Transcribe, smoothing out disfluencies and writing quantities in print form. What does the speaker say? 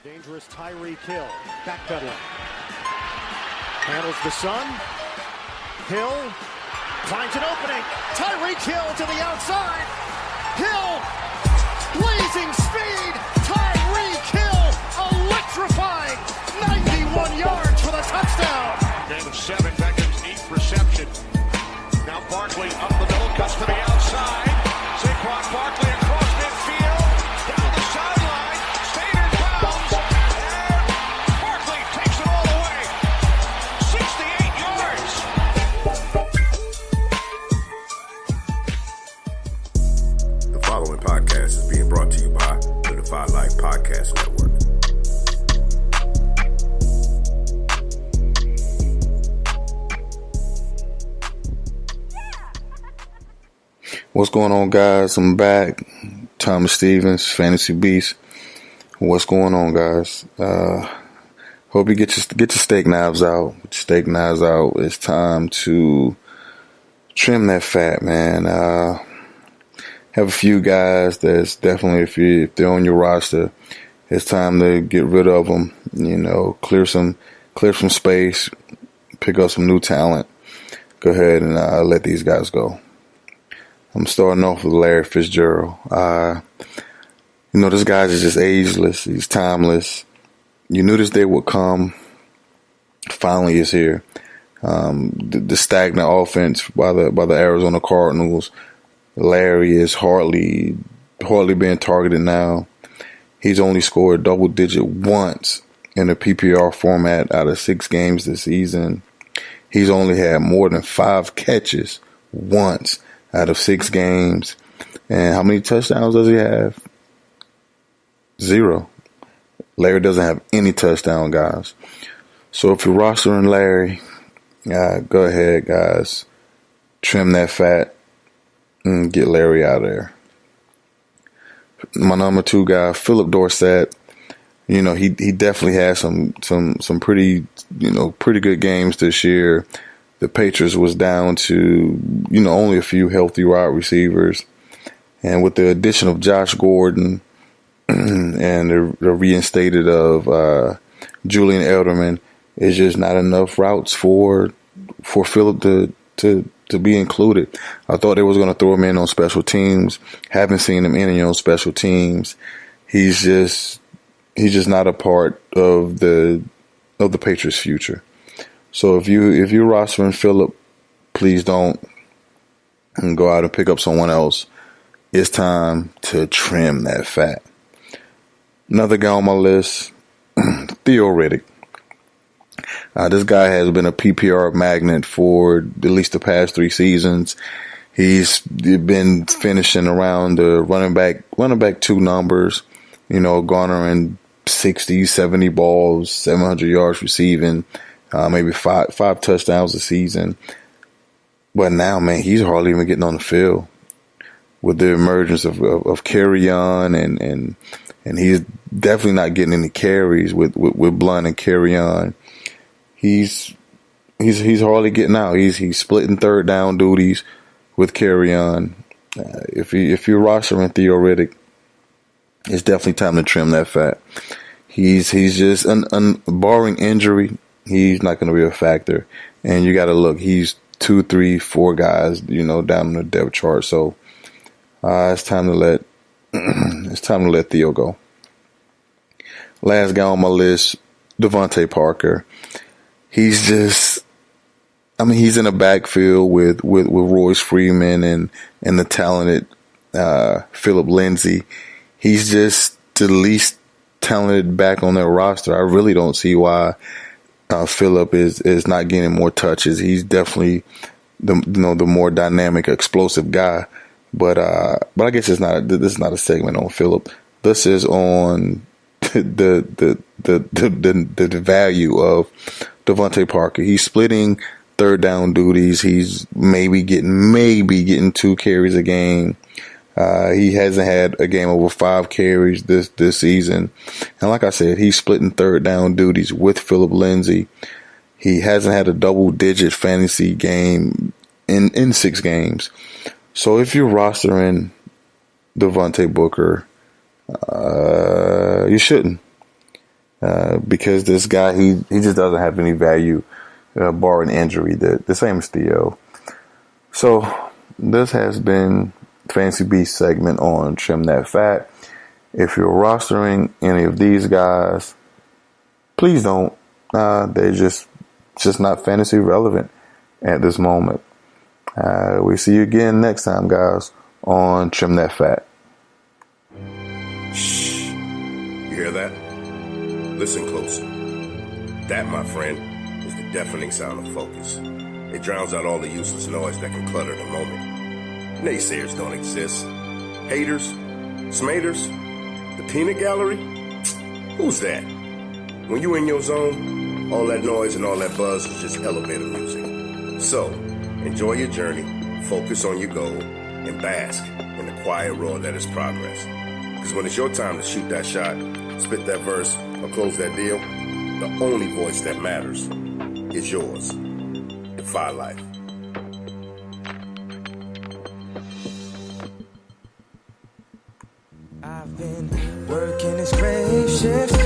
The dangerous Tyreek Hill, backpedaling. Handles the sun. Hill finds an opening. Tyreek Hill to the outside. Hill, blazing speed. Tyreek Hill, electrifying. 91 yards for the touchdown. Game of 7, Beckham's 8th reception. Now Barkley up the middle, cuts to the outside. Saquon Barkley across midfield, down the sideline. Stater bounds, and Barkley takes it all the way. 68 yards. The following podcast is being brought to you by the Defy Life Podcast Network. What's going on, guys? I'm back. Thomas Stevens, Fantasy Beast. What's going on, guys? Hope you get your steak knives out. With your steak knives out, it's time to trim that fat, man. Have a few guys that's definitely, if they're on your roster, it's time to get rid of them. You know, clear some space, pick up some new talent. Go ahead and let these guys go. I'm starting off with Larry Fitzgerald. This guy is just ageless. He's timeless. You knew this day would come. Finally, it's here. The stagnant offense by the Arizona Cardinals. Larry is hardly being targeted now. He's only scored double digit once in a PPR format out of 6 games this season. He's only had more than 5 catches once out of 6 games. And how many touchdowns does he have? 0. Larry doesn't have any touchdown, guys. So if you're rostering Larry, go ahead, guys. Trim that fat and get Larry out of there. My number 2 guy, Philip Dorsett. He definitely had some pretty good games this year. The Patriots was down to, only a few healthy wide receivers. And with the addition of Josh Gordon and the reinstated of Julian Edelman, it's just not enough routes for Phillip to be included. I thought they was going to throw him in on special teams. Haven't seen him any on special teams. He's just not a part of the Patriots' future. So if you're rostering Phillip, please don't go out and pick up someone else. It's time to trim that fat. Another guy on my list, Theo Riddick. This guy has been a PPR magnet for at least the past 3 seasons. He's been finishing around the running back 2 numbers, garnering 60, 70 balls, 700 yards receiving. Maybe five touchdowns a season. But now, man, he's hardly even getting on the field with the emergence of Kerryon and he's definitely not getting any carries with Blunt and Kerryon. He's hardly getting out. He's splitting third down duties with Kerryon. If you're rostering Theo Riddick, it's definitely time to trim that fat. He's just barring injury, he's not going to be a factor. And you got to look, he's 2, 3, 4 guys, down on the depth chart. So it's time to let Theo go. Last guy on my list, Devontae Parker. He's in a backfield with Royce Freeman and the talented Philip Lindsay. He's just the least talented back on their roster. I really don't see why Philip is not getting more touches. He's definitely the more dynamic, explosive guy. But I guess this is not a segment on Philip. This is on the value of Devontae Parker. He's splitting third down duties. He's maybe getting 2 carries a game. He hasn't had a game over 5 carries this season. And like I said, he's splitting third down duties with Philip Lindsay. He hasn't had a double-digit fantasy game in 6 games. So if you're rostering Devontae Booker, you shouldn't. because this guy, he just doesn't have any value, barring injury. The same as Theo. So this has been Fantasy Beast segment on Trim That Fat. If you're rostering any of these guys, please don't. They're just not fantasy relevant at this moment. We see you again next time, guys, on Trim That Fat. Shh. You hear that? Listen closer. That, my friend, is the deafening sound of focus. It drowns out all the useless noise that can clutter the moment. Naysayers don't exist. Haters? Smaters? The peanut gallery? Who's that? When you in your zone, all that noise and all that buzz is just elevator music. So, enjoy your journey, focus on your goal, and bask in the quiet roar that is progress. Because when it's your time to shoot that shot, spit that verse, or close that deal, the only voice that matters is yours. Defy life. I've been working this grave shift